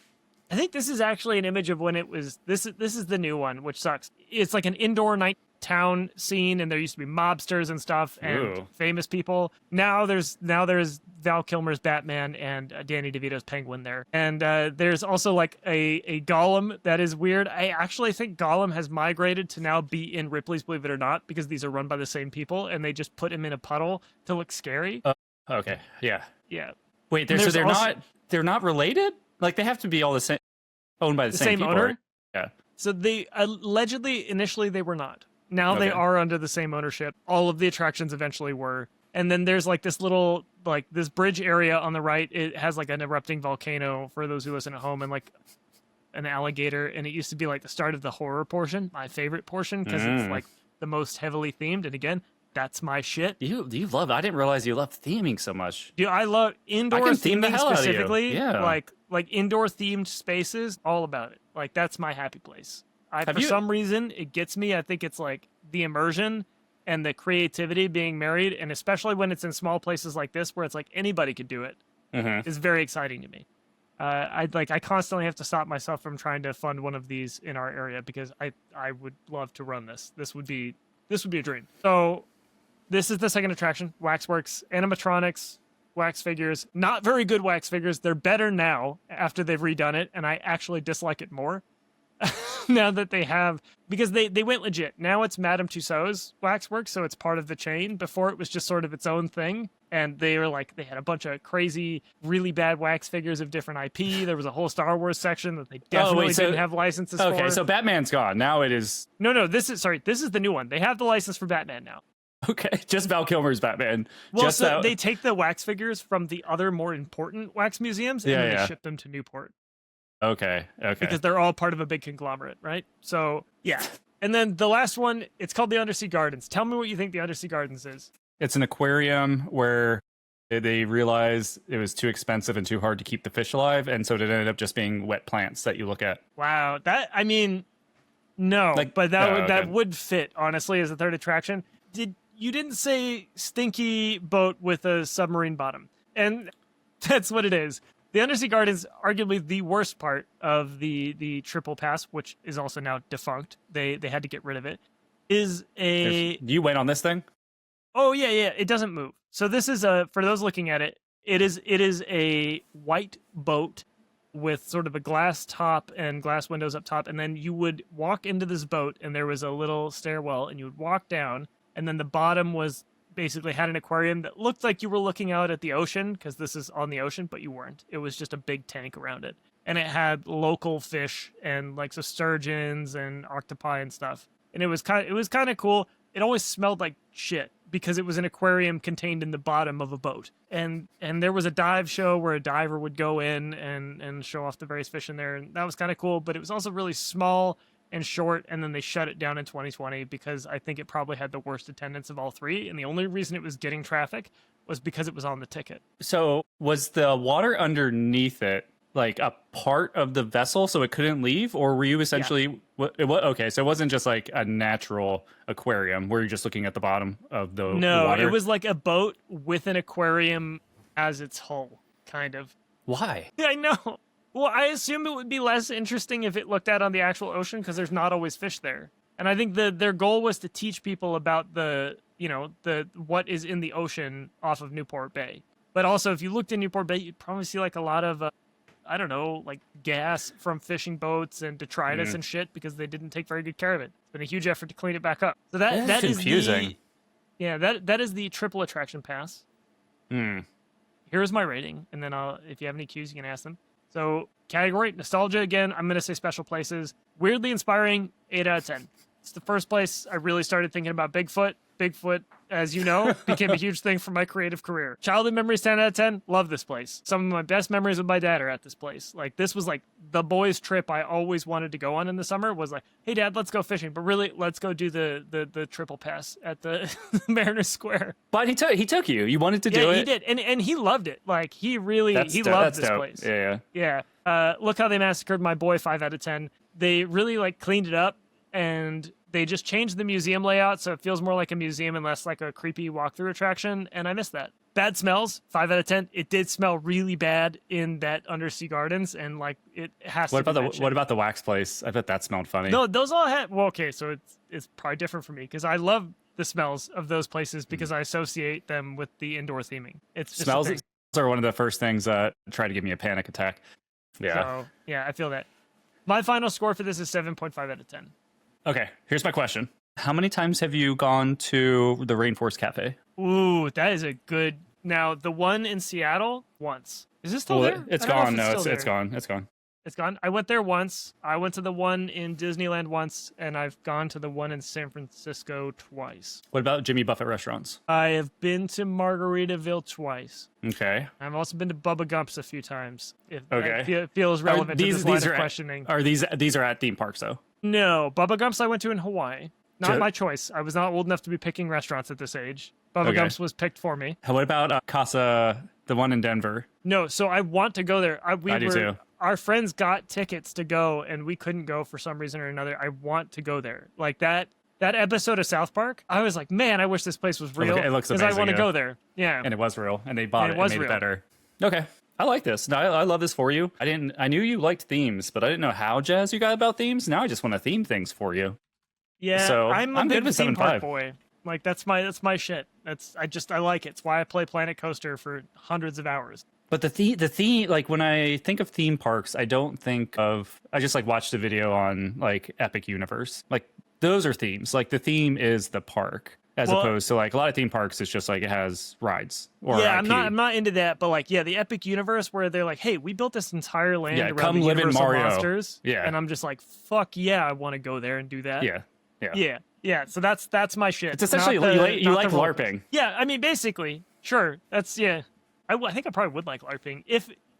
I think this is actually an image of when it was. This is the new one, which sucks. It's like an indoor night town scene, and there used to be mobsters and stuff and famous people. Now there's Val Kilmer's Batman and Danny DeVito's Penguin there, and there's also like a golem that is weird. I actually think Gollum has migrated to now be in Ripley's Believe It or Not, because these are run by the same people, and they just put him in a puddle to look scary. Okay, yeah. Wait, they're not related? Like they have to be all the same, owned by the same people, owner? Right? Yeah. So they allegedly initially they were not. Now they are under the same ownership. All of the attractions eventually were. And then there's like this little, like this bridge area on the right. It has like an erupting volcano for those who listen at home, and like an alligator. And it used to be like the start of the horror portion, my favorite portion, because it's like the most heavily themed. And again, that's my shit. You love it. I didn't realize you loved theming so much. Dude, I love indoor theming specifically. Yeah. Like indoor themed spaces, all about it. Like that's my happy place. For some reason, it gets me. I think it's like the immersion and the creativity being married, and especially when it's in small places like this where it's like anybody could do it, is very exciting to me. I constantly have to stop myself from trying to fund one of these in our area, because I would love to run this. This would be a dream. So this is the second attraction, Waxworks, animatronics, wax figures. Not very good wax figures. They're better now after they've redone it, and I actually dislike it more. now that they have, because they went legit. Now it's Madame Tussauds waxwork, so it's part of the chain. Before it was just sort of its own thing. And they were like, they had a bunch of crazy, really bad wax figures of different IP. There was a whole Star Wars section that they definitely didn't have licenses for. Okay, so Batman's gone. Now it is... No, this is the new one. They have the license for Batman now. Okay, just Val Kilmer's Batman. Well, just so they take the wax figures from the other more important wax museums and then they ship them to Newport. Okay. Because they're all part of a big conglomerate, right? So, yeah. And then the last one, it's called the Undersea Gardens. Tell me what you think the Undersea Gardens is. It's an aquarium where they realized it was too expensive and too hard to keep the fish alive, and so it ended up just being wet plants that you look at. Wow, no, but that would fit, honestly, as a third attraction. You didn't say stinky boat with a submarine bottom, and that's what it is. The Undersea Gardens, arguably the worst part of the Triple Pass, which is also now defunct. They had to get rid of it. You went on this thing? Oh yeah, it doesn't move. So this is for those looking at it, it is a white boat with sort of a glass top and glass windows up top, and then you would walk into this boat and there was a little stairwell and you would walk down, and then the bottom was basically had an aquarium that looked like you were looking out at the ocean, because this is on the ocean, but you weren't. It was just a big tank around it. And it had local fish and like so sturgeons and octopi and stuff. And it was kind of cool. It always smelled like shit because it was an aquarium contained in the bottom of a boat. And there was a dive show where a diver would go in and show off the various fish in there. And that was kind of cool, but it was also really small and short. And then they shut it down in 2020 because I think it probably had the worst attendance of all three. And the only reason it was getting traffic was because it was on the ticket. So was the water underneath it like a part of the vessel so it couldn't leave, or were you essentially okay, so it wasn't just like a natural aquarium where you're just looking at the bottom of the water? It was like a boat with an aquarium as its hull, kind of. Why? Yeah, I know. Well, I assume it would be less interesting if it looked out on the actual ocean because there's not always fish there. And I think their goal was to teach people about the what is in the ocean off of Newport Bay. But also, if you looked in Newport Bay, you'd probably see like a lot of I don't know, like gas from fishing boats and detritus and shit because they didn't take very good care of it. It's been a huge effort to clean it back up. So that is confusing. That is the triple attraction pass. Here's my rating, and then if you have any cues, you can ask them. So category nostalgia again. I'm gonna say special places. Weirdly inspiring, 8 out of 10. It's the first place I really started thinking about Bigfoot. Bigfoot, as you know, became a huge thing for my creative career. Childhood memories, 10 out of 10. Love this place. Some of my best memories with my dad are at this place. Like, this was like the boys' trip I always wanted to go on in the summer. Was like, hey, Dad, let's go fishing. But really, let's go do the triple pass at the Mariners Square. But he took you. You wanted to do it. Yeah, he did. And he loved it. Like, he really, loved this place. Yeah. Look How They Massacred My Boy, 5 out of 10. They really, like, cleaned it up, and they just changed the museum layout so it feels more like a museum and less like a creepy walkthrough attraction, and I miss that. Bad smells, 5 out of 10. It did smell really bad in that Undersea Gardens, and like it has what about the wax place? I bet that smelled funny. No, those all had. Well, okay, so it's probably different for me because I love the smells of those places because I associate them with the indoor theming. It's just smells are one of the first things that try to give me a panic attack. Yeah. So, yeah, I feel that. My final score for this is 7.5 out of 10. Okay, here's my question. How many times have you gone to the Rainforest Cafe? Ooh, that is a good... Now, the one in Seattle, once. Is this still there? It's gone. No, it's gone. It's gone? I went there once. I went to the one in Disneyland once, and I've gone to the one in San Francisco twice. What about Jimmy Buffett restaurants? I have been to Margaritaville twice. Okay. I've also been to Bubba Gump's a few times. If okay. That feels relevant to this line of questioning. These are at theme parks, though? No, Bubba Gump's I went to in Hawaii. Not my choice. I was not old enough to be picking restaurants at this age. Bubba Gump's was picked for me. What about Casa, the one in Denver? No, so I want to go there. I do too. Our friends got tickets to go, and we couldn't go for some reason or another. I want to go there. Like that episode of South Park, I was like, man, I wish this place was real. It looks amazing. Because I want to go there. Yeah. And it was real, and they bought it and made it better. Okay. I like this. No, I love this for you. I knew you liked themes, but I didn't know how jazzed you got about themes. Now I just want to theme things for you. Yeah, so I'm a good good with theme park 7.5. boy. Like that's my shit. I like it. It's why I play Planet Coaster for hundreds of hours. But the theme, like when I think of theme parks, I don't think of. I just like watched a video on like Epic Universe. Like those are themes. Like the theme is the park, as opposed to like a lot of theme parks. It's just like it has rides or yeah. IP. I'm not into that. But like the Epic Universe where they're like, hey, we built this entire land around come the live in Universal Mario. monsters. Yeah. And I'm just like, fuck yeah, I want to go there and do that. Yeah. So that's my shit. It's essentially you like LARPing. Yeah, I mean, basically, sure. That's I think I probably would like LARPing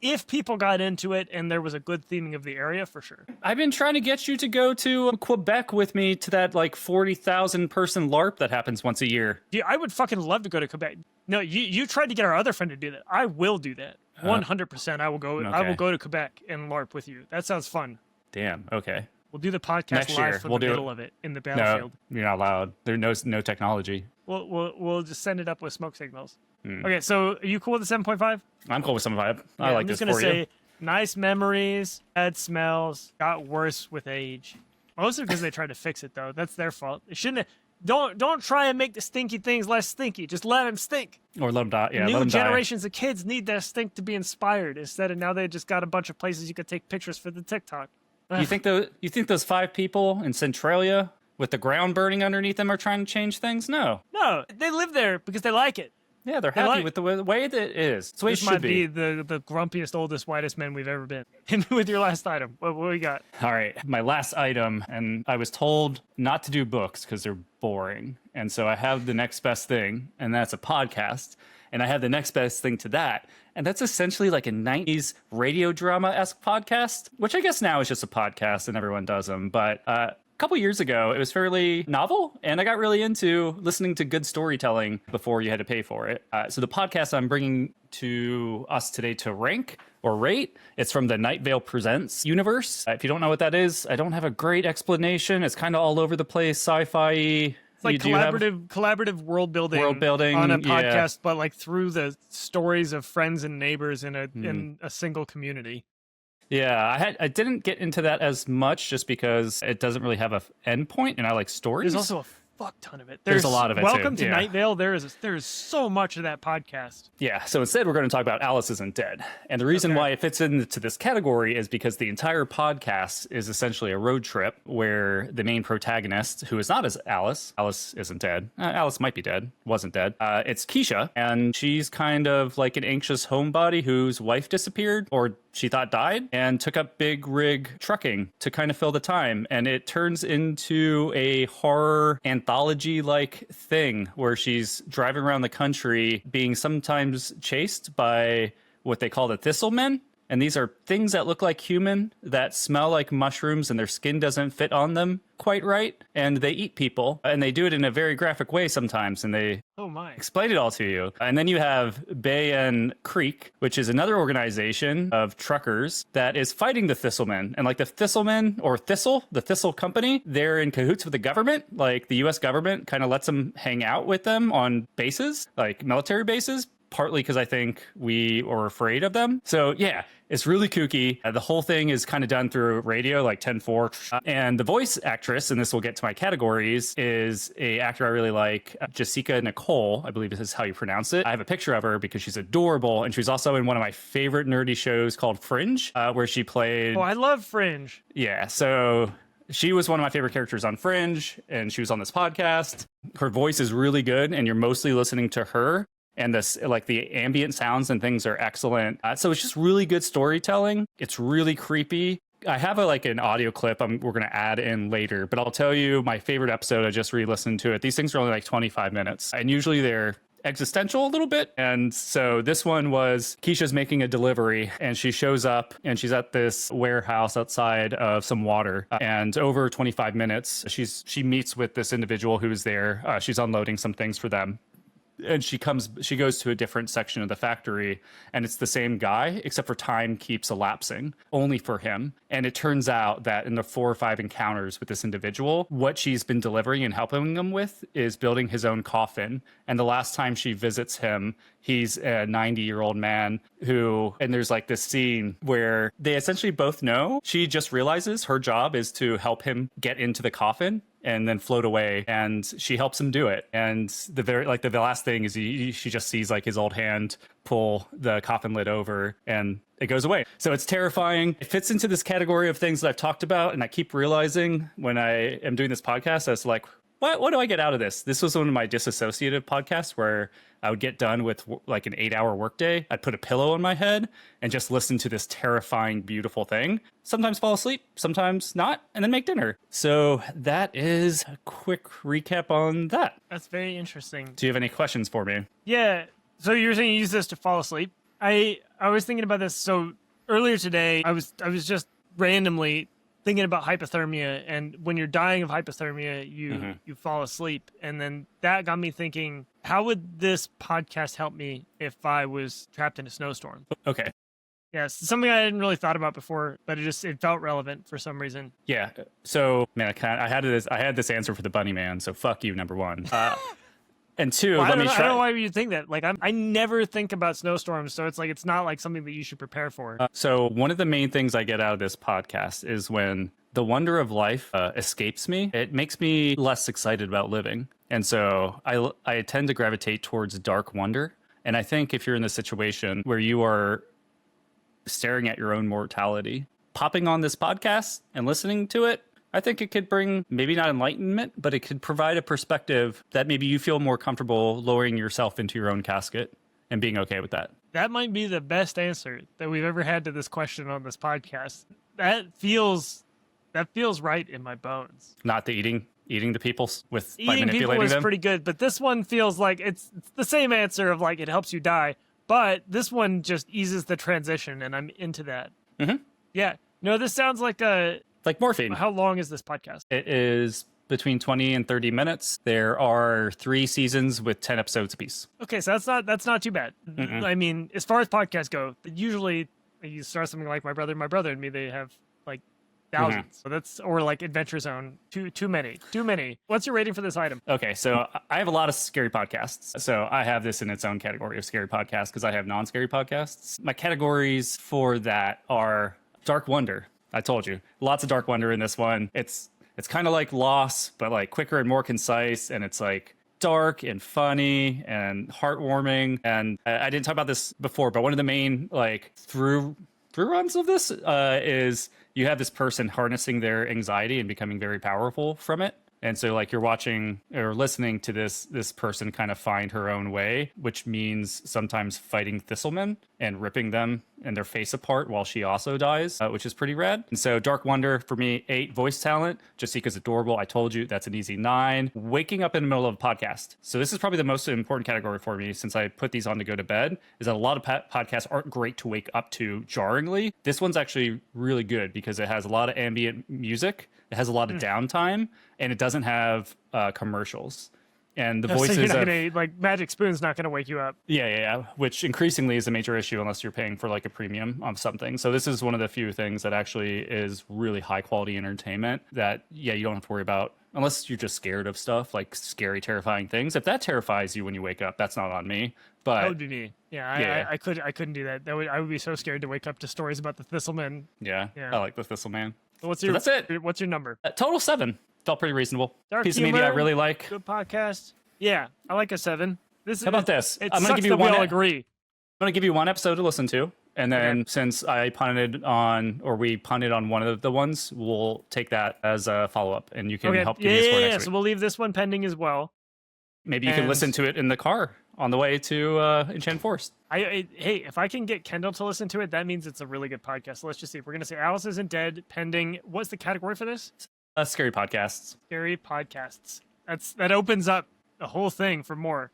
if people got into it and there was a good theming of the area, for sure. I've been trying to get you to go to Quebec with me to that like 40,000 person LARP that happens once a year. Yeah, I would fucking love to go to Quebec. No, you tried to get our other friend to do that. I will do that. 100%. I will go. Okay. I will go to Quebec and LARP with you. That sounds fun. Damn. Okay. We'll do the podcast Next year, live from we'll the do middle of it in the battlefield. No, you're not allowed. There's no technology. We'll just send it up with smoke signals. Okay, so are you cool with the 7.5? I'm cool with 7.5. I like this for you. I'm just gonna say, nice memories, bad smells, got worse with age. Mostly because they tried to fix it though. That's their fault. They shouldn't. Don't try and make the stinky things less stinky. Just let them stink. Or let them die. Yeah, let New them generations of kids need their stink to be inspired. Instead of now they just got a bunch of places you could take pictures for the TikTok. Die. You think those 5 people in Centralia with the ground burning underneath them are trying to change things? No. No, they live there because they like it. Yeah, they're happy with the way that it is. It's the way it This should might be. the grumpiest, oldest, whitest men we've ever been. Hit me with your last item. What we got? All right, my last item, and I was told not to do books because they're boring. And so I have the next best thing, and that's a podcast. And I have the next best thing to that. And that's essentially like a 90s radio drama-esque podcast, which I guess now is just a podcast and everyone does them. But a couple years ago, it was fairly novel, and I got really into listening to good storytelling before you had to pay for it. So the podcast I'm bringing to us today to rank or rate, it's from the Night Vale Presents universe. If you don't know what that is, I don't have a great explanation. It's kind of all over the place, sci-fi-y. It's like collaborative world building on a podcast, but like through the stories of friends and neighbors in a single community. Yeah, I didn't get into that as much just because it doesn't really have a end point, and I like stories. There's also a fuck ton of it. There's a lot of it. Welcome too. to Night Vale. There is so much of that podcast. Yeah, so instead we're going to talk about Alice Isn't Dead. And the reason why it fits into this category is because the entire podcast is essentially a road trip where the main protagonist, who is not as Alice isn't dead. Alice might be dead, wasn't dead. It's Keisha, and she's kind of like an anxious homebody whose wife disappeared, or she thought died, and took up big rig trucking to kind of fill the time. And it turns into a horror anthology-like thing where she's driving around the country being sometimes chased by what they call the thistlemen. And these are things that look like human, that smell like mushrooms, and their skin doesn't fit on them quite right. And they eat people, and they do it in a very graphic way sometimes, and they explain it all to you. And then you have Bay and Creek, which is another organization of truckers that is fighting the Thistlemen. And like the Thistlemen, or Thistle, the Thistle company, they're in cahoots with the government. Like the US government kind of lets them hang out with them on bases, like military bases. Partly because I think we are afraid of them. So yeah, it's really kooky. The whole thing is kind of done through radio, like 10-4. And the voice actress, and this will get to my categories, is a actor I really like, Jessica Nicole, I believe this is how you pronounce it. I have a picture of her because she's adorable. And she's also in one of my favorite nerdy shows called Fringe, where she played... Oh, I love Fringe. Yeah, so... She was one of my favorite characters on Fringe, and she was on this podcast. Her voice is really good, and you're mostly listening to her. And this, like the ambient sounds and things are excellent. So it's just really good storytelling. It's really creepy. I have an audio clip we're going to add in later, but I'll tell you my favorite episode. I just re-listened to it. These things are only like 25 minutes, and usually they're existential a little bit. And so this one was Keisha's making a delivery, and she shows up and she's at this warehouse outside of some water. And over 25 minutes, she meets with this individual who's there. She's unloading some things for them. And she goes to a different section of the factory, and it's the same guy, except for time keeps elapsing only for him. And it turns out that in the 4 or 5 encounters with this individual, what she's been delivering and helping him with is building his own coffin. And the last time she visits him, He's a 90-year-old man who, and there's like this scene where they essentially both know. She just realizes her job is to help him get into the coffin and then float away, and she helps him do it. And the last thing is she just sees like his old hand pull the coffin lid over, and it goes away. So it's terrifying. It fits into this category of things that I've talked about, and I keep realizing when I am doing this podcast, as like, what do I get out of this? This was one of my disassociative podcasts where I would get done with like an 8-hour workday. I'd put a pillow on my head and just listen to this terrifying, beautiful thing. Sometimes fall asleep, sometimes not, and then make dinner. So that is a quick recap on that. That's very interesting. Do you have any questions for me? Yeah. So you're saying you use this to fall asleep? I was thinking about this. So earlier today, I was just randomly thinking about hypothermia, and when you're dying of hypothermia, you fall asleep. And then that got me thinking, how would this podcast help me if I was trapped in a snowstorm? Okay. Yeah, it's something I hadn't really thought about before, but it felt relevant for some reason. Yeah. So, man, I had this answer for the bunny man. So fuck you, number one. And two, Well, let me try. I don't know why you think that. Like, I never think about snowstorms, so it's like it's not like something that you should prepare for. So one of the main things I get out of this podcast is when the wonder of life escapes me, it makes me less excited about living. And so I tend to gravitate towards dark wonder. And I think if you're in a situation where you are staring at your own mortality, popping on this podcast and listening to it, I think it could bring maybe not enlightenment, but it could provide a perspective that maybe you feel more comfortable lowering yourself into your own casket and being okay with that. That might be the best answer that we've ever had to this question on this podcast. That feels right in my bones. Not the eating the people by Eating manipulating people is them. pretty good, but this one feels like it's the same answer of like it helps you die, but this one just eases the transition, and I'm into that. Mm-hmm. Yeah. No, this sounds like Like morphine. How long is this podcast? It is between 20 and 30 minutes. There are 3 seasons with 10 episodes apiece. Okay, so that's not too bad. Mm-mm. I mean, as far as podcasts go, usually you start something like my brother and me, they have like thousands. So that's, or like Adventure Zone, too many. What's your rating for this item? Okay, so I have a lot of scary podcasts. So I have this in its own category of scary podcasts because I have non-scary podcasts. My categories for that are dark wonder. I told you, lots of dark wonder in this one. It's kind of like Lost, but like quicker and more concise, and it's like dark and funny and heartwarming. And I didn't talk about this before, but one of the main like through runs of this is you have this person harnessing their anxiety and becoming very powerful from it. And so like you're watching or listening to this person kind of find her own way, which means sometimes fighting thistlemen and ripping them and their face apart while she also dies, which is pretty rad. And so Dark Wonder for me, 8. Voice talent, just because adorable. I told you that's an easy 9. Waking up in the middle of a podcast. So this is probably the most important category for me since I put these on to go to bed, is that a lot of podcasts aren't great to wake up to jarringly. This one's actually really good because it has a lot of ambient music. It has a lot of downtime, and it doesn't have commercials. And the voices so you're not of... gonna, like, Magic Spoon's not going to wake you up. Yeah. Which increasingly is a major issue unless you're paying for like a premium on something. So this is one of the few things that actually is really high quality entertainment that, yeah, you don't have to worry about unless you're just scared of stuff, like scary, terrifying things. If that terrifies you when you wake up, that's not on me. But That would be me. Yeah, I couldn't do that. I would be so scared to wake up to stories about the Thistlemen. yeah, I like the Thistleman. So that's it. What's your number? Total 7. Felt pretty reasonable. Dark Piece humor, of media I really like. Good podcast. Yeah, I like a 7. How about this? It I'm sucks gonna give you that we one. all agree. I'm going to give you one episode to listen to. And then Okay. since I punted on, or we punted on one of the ones, we'll take that as a follow-up. And you can help give me a score next So week. we'll leave this one pending as well. Maybe you can listen to it in the car on the way to Enchanted Forest. Hey, if I can get Kendall to listen to it, that means it's a really good podcast. So let's just see. We're going to say Alice Isn't Dead, pending. What's the category for this? Scary podcasts. Scary podcasts. That opens up the whole thing for more.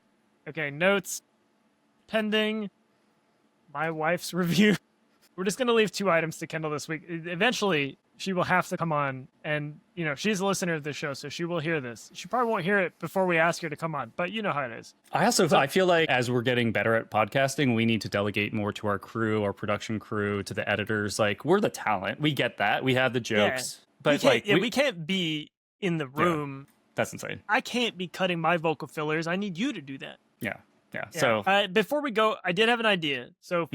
Okay, notes, pending, my wife's review. We're just going to leave 2 items to Kendall this week. Eventually, she will have to come on, and, you know, she's a listener of the show, so she will hear this. She probably won't hear it before we ask her to come on, but you know how it is. I feel like as we're getting better at podcasting, we need to delegate more to our crew, our production crew, to the editors. Like, we're the talent. We get that. We have the jokes. But we can't be in the room. That's insane. I can't be cutting my vocal fillers. I need you to do that. Yeah. Yeah. Yeah. So Before we go, I did have an idea. So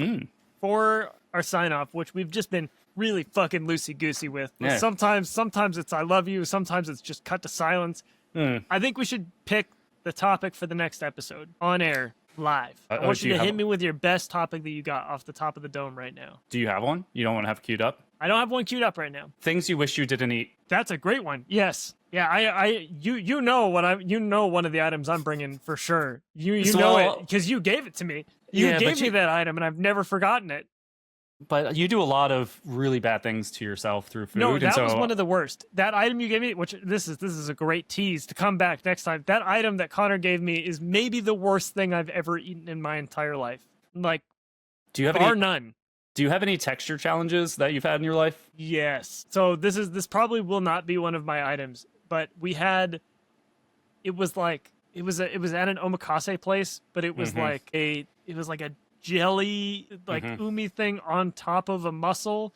for our sign off, which we've just been really fucking loosey goosey with. Yeah. Sometimes it's I love you. Sometimes it's just cut to silence. I think we should pick the topic for the next episode on air live. I want you to hit me with your best topic that you got off the top of the dome right now. do you have one? You don't want to have queued up? I don't have one queued up right now. Things you wish you didn't eat. That's a great one. Yes. Yeah, you know one of the items I'm bringing for sure. You know it because you gave it to me. You gave me that item and I've never forgotten it. But you do a lot of really bad things to yourself through food. No, that and was one of the worst. That item you gave me, which this is a great tease to come back next time. That item that Connor gave me is maybe the worst thing I've ever eaten in my entire life. Like, do you have none. Do you have any texture challenges that you've had in your life? Yes. So this probably will not be one of my items, but we had. It was at an omakase place, but it was like a jelly umi thing on top of a mussel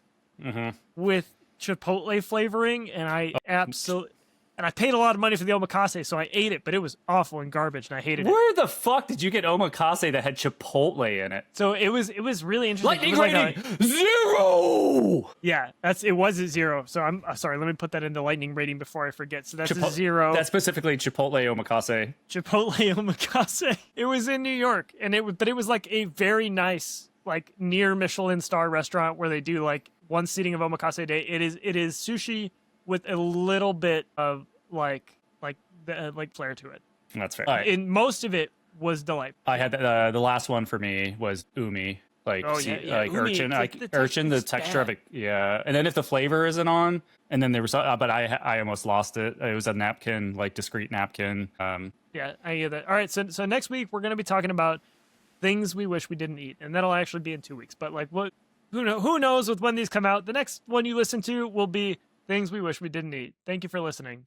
with chipotle flavoring, and I paid a lot of money for the omakase, so I ate it, but it was awful and garbage, and I hated it. Where the fuck did you get omakase that had chipotle in it? So it was really interesting. Lightning rating 0. Yeah, it was a 0. So I'm sorry. Let me put that in the lightning rating before I forget. So that's a 0. That's specifically chipotle omakase. Chipotle omakase. It was in New York, and it was like a very nice, like near Michelin star restaurant where they do like one seating of omakase a day. It is sushi with a little bit of like flair to it. That's fair. Right. And most of it was delightful. I had the last one for me was umi, like umi, urchin, urchin. The texture of it, yeah. And then if the flavor isn't on, and then there was, but I almost lost it. It was a napkin, like discreet napkin. Yeah, I hear that. All right, so next week we're gonna be talking about things we wish we didn't eat, and that'll actually be in 2 weeks. But like, what? Who knows with when these come out? The next one you listen to will be things we wish we didn't eat. Thank you for listening.